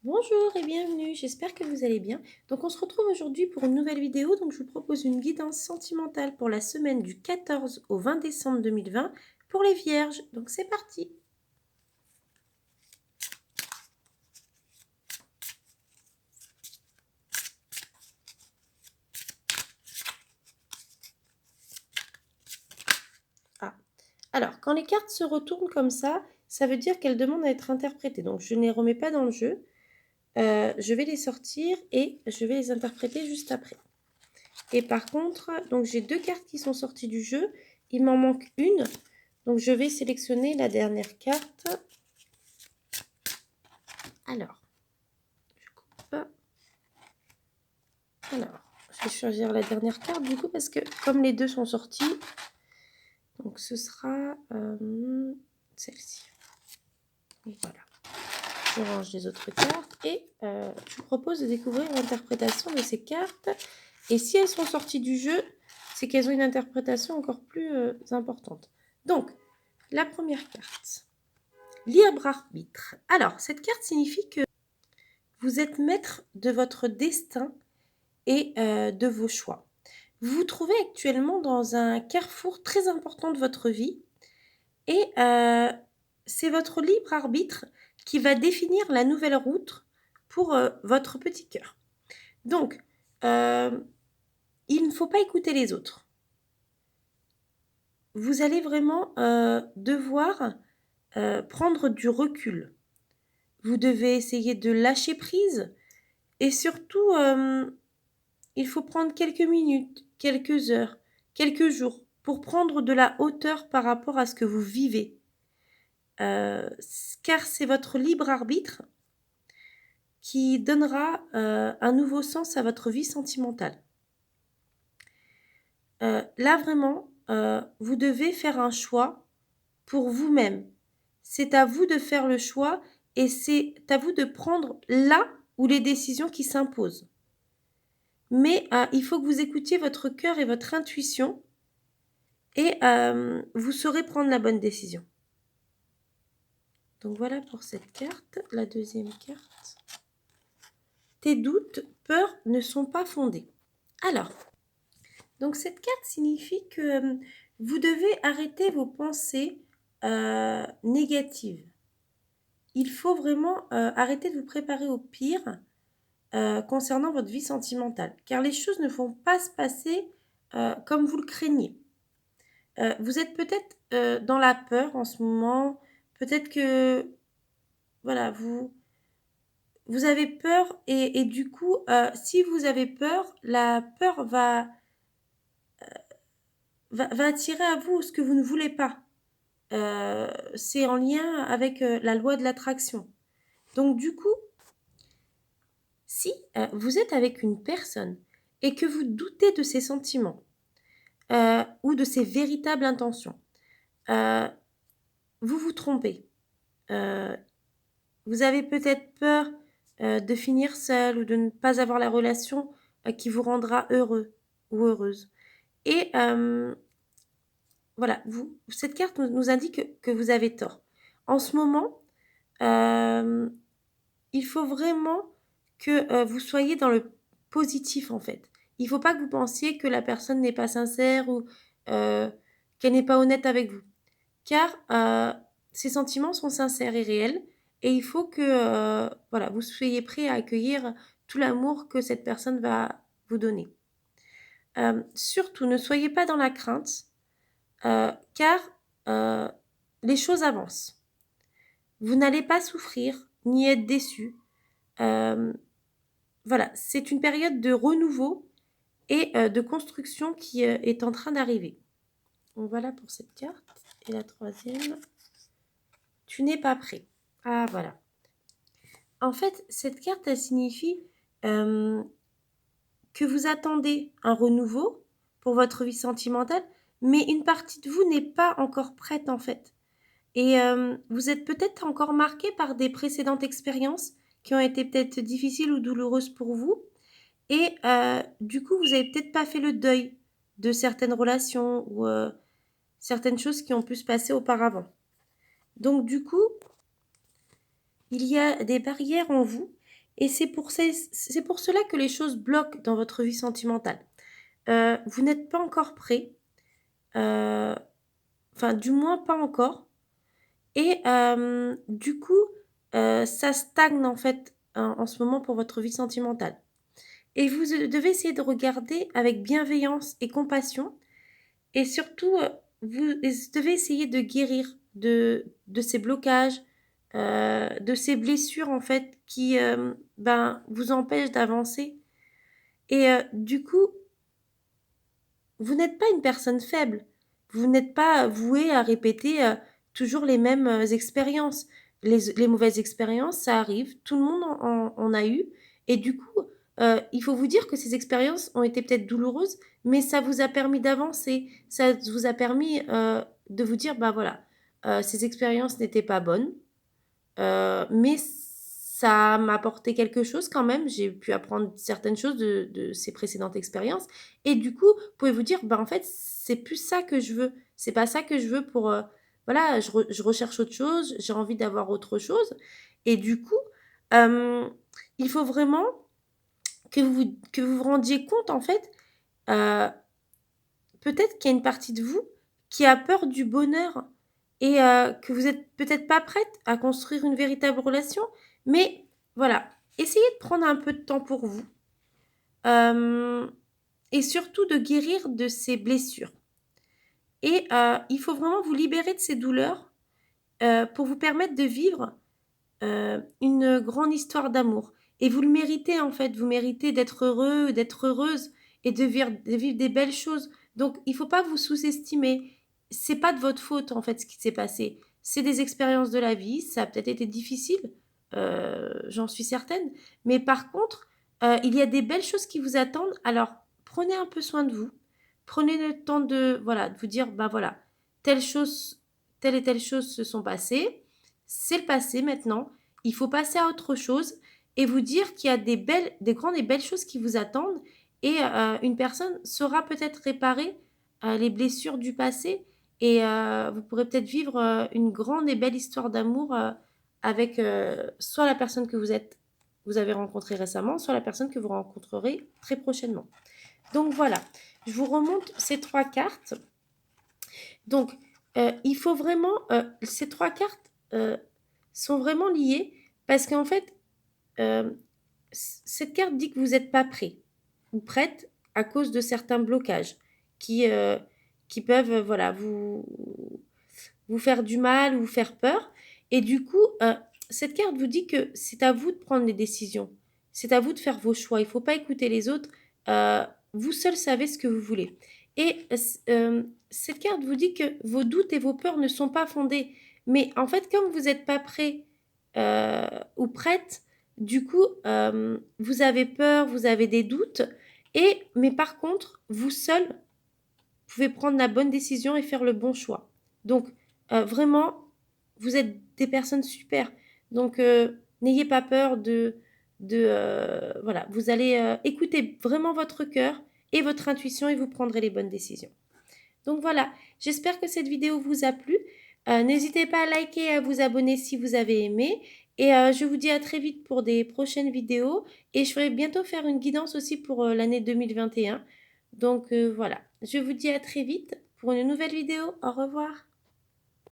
Bonjour et bienvenue, j'espère que vous allez bien. Donc on se retrouve aujourd'hui pour une nouvelle vidéo. Donc je vous propose une guidance sentimentale pour la semaine du 14 au 20 décembre 2020 pour les vierges. Donc c'est parti. Ah. Alors quand les cartes se retournent comme ça veut dire qu'elles demandent à être interprétées. Donc je ne les remets pas dans le jeu. Je vais les sortir et je vais les interpréter juste après. Et par contre, donc j'ai deux cartes qui sont sorties du jeu. Il m'en manque une. Donc je vais sélectionner la dernière carte. Alors, je coupe. Alors, je vais choisir la dernière carte du coup parce que comme les deux sont sortis, donc ce sera celle-ci. Voilà. Je range les autres cartes et je vous propose de découvrir l'interprétation de ces cartes. Et si elles sont sorties du jeu, c'est qu'elles ont une interprétation encore plus importante. Donc, la première carte, libre arbitre. Alors, cette carte signifie que vous êtes maître de votre destin et de vos choix. Vous vous trouvez actuellement dans un carrefour très important de votre vie et c'est votre libre arbitre qui va définir la nouvelle route pour votre petit cœur. Donc, il ne faut pas écouter les autres. Vous allez vraiment devoir prendre du recul. Vous devez essayer de lâcher prise et surtout, il faut prendre quelques minutes, quelques heures, quelques jours pour prendre de la hauteur par rapport à ce que vous vivez. Car c'est votre libre arbitre qui donnera un nouveau sens à votre vie sentimentale. Là vraiment, vous devez faire un choix pour vous-même. C'est à vous de faire le choix et c'est à vous de prendre là où les décisions qui s'imposent. Mais il faut que vous écoutiez votre cœur et votre intuition et vous saurez prendre la bonne décision. Donc voilà pour cette carte. La deuxième carte. Tes doutes, peurs ne sont pas fondés. Alors, donc cette carte signifie que vous devez arrêter vos pensées négatives. Il faut vraiment arrêter de vous préparer au pire concernant votre vie sentimentale, car les choses ne vont pas se passer comme vous le craignez. Vous êtes peut-être dans la peur en ce moment, peut-être que voilà, vous avez peur et du coup, si vous avez peur, la peur va attirer à vous ce que vous ne voulez pas. C'est en lien avec la loi de l'attraction. Donc du coup, si vous êtes avec une personne et que vous doutez de ses sentiments ou de ses véritables intentions, vous vous trompez. Vous avez peut-être peur de finir seul ou de ne pas avoir la relation qui vous rendra heureux ou heureuse. Et voilà, cette carte nous indique que vous avez tort. En ce moment, il faut vraiment que vous soyez dans le positif en fait. Il ne faut pas que vous pensiez que la personne n'est pas sincère ou qu'elle n'est pas honnête avec vous. Car ses sentiments sont sincères et réels et il faut que voilà, vous soyez prêt à accueillir tout l'amour que cette personne va vous donner. Surtout, ne soyez pas dans la crainte car les choses avancent. Vous n'allez pas souffrir ni être déçu. Voilà, c'est une période de renouveau et de construction qui est en train d'arriver. Donc voilà pour cette carte. Et la troisième, tu n'es pas prêt. Ah voilà. En fait, cette carte, elle signifie que vous attendez un renouveau pour votre vie sentimentale, mais une partie de vous n'est pas encore prête en fait. Et vous êtes peut-être encore marqué par des précédentes expériences qui ont été peut-être difficiles ou douloureuses pour vous. Et du coup, vous n'avez peut-être pas fait le deuil de certaines relations ou certaines choses qui ont pu se passer auparavant. Donc du coup, il y a des barrières en vous Et c'est pour cela que les choses bloquent dans votre vie sentimentale. Vous n'êtes pas encore prêt, enfin du moins pas encore. Et du coup, ça stagne en fait en ce moment pour votre vie sentimentale. Et vous devez essayer de regarder avec bienveillance et compassion. Et surtout, vous devez essayer de guérir de ces blocages, de ces blessures en fait qui ben, vous empêchent d'avancer. Et du coup, vous n'êtes pas une personne faible. Vous n'êtes pas voué à répéter toujours les mêmes expériences. Les mauvaises expériences, ça arrive. Tout le monde en a eu. Et du coup, il faut vous dire que ces expériences ont été peut-être douloureuses, mais ça vous a permis d'avancer. Ça vous a permis de vous dire, bah voilà, ces expériences n'étaient pas bonnes. Mais ça m'a apporté quelque chose quand même. J'ai pu apprendre certaines choses de ces précédentes expériences. Et du coup, vous pouvez vous dire, bah en fait, c'est plus ça que je veux. C'est pas ça que je veux pour. Voilà, je recherche autre chose. J'ai envie d'avoir autre chose. Et du coup, euh, il faut vraiment que vous rendiez compte, en fait, euh, peut-être qu'il y a une partie de vous qui a peur du bonheur et que vous êtes peut-être pas prête à construire une véritable relation. Mais voilà, essayez de prendre un peu de temps pour vous euh, et surtout de guérir de ces blessures. Et il faut vraiment vous libérer de ces douleurs pour vous permettre de vivre une grande histoire d'amour. Et vous le méritez en fait, vous méritez d'être heureux, d'être heureuse et de vivre des belles choses. Donc il ne faut pas vous sous-estimer. C'est pas de votre faute en fait ce qui s'est passé. C'est des expériences de la vie, ça a peut-être été difficile, j'en suis certaine. Mais par contre, il y a des belles choses qui vous attendent. Alors prenez un peu soin de vous. Prenez le temps de, voilà, de vous dire, bah voilà, telle chose, telle et telle chose se sont passées. C'est le passé maintenant. Il faut passer à autre chose et vous dire qu'il y a des grandes et belles choses qui vous attendent et une personne saura peut-être réparer les blessures du passé et vous pourrez peut-être vivre une grande et belle histoire d'amour avec soit la personne que vous avez rencontrée récemment, soit la personne que vous rencontrerez très prochainement. Donc voilà, je vous remonte ces 3 cartes. Donc, il faut vraiment, ces 3 cartes sont vraiment liées parce qu'en fait, euh, cette carte dit que vous n'êtes pas prêt ou prête à cause de certains blocages qui, euh, qui peuvent voilà, vous faire du mal ou vous faire peur. Et du coup, cette carte vous dit que c'est à vous de prendre les décisions. C'est à vous de faire vos choix. Il ne faut pas écouter les autres. Vous seul savez ce que vous voulez. Et cette carte vous dit que vos doutes et vos peurs ne sont pas fondés. Mais en fait, comme vous n'êtes pas prêt ou prête, du coup, vous avez peur, vous avez des doutes. Mais par contre, vous seul pouvez prendre la bonne décision et faire le bon choix. Donc, vraiment, vous êtes des personnes super. Donc, n'ayez pas peur voilà, vous allez écouter vraiment votre cœur et votre intuition et vous prendrez les bonnes décisions. Donc voilà, j'espère que cette vidéo vous a plu. N'hésitez pas à liker et à vous abonner si vous avez aimé. Et je vous dis à très vite pour des prochaines vidéos. Et je ferai bientôt faire une guidance aussi pour l'année 2021. Donc voilà, je vous dis à très vite pour une nouvelle vidéo. Au revoir.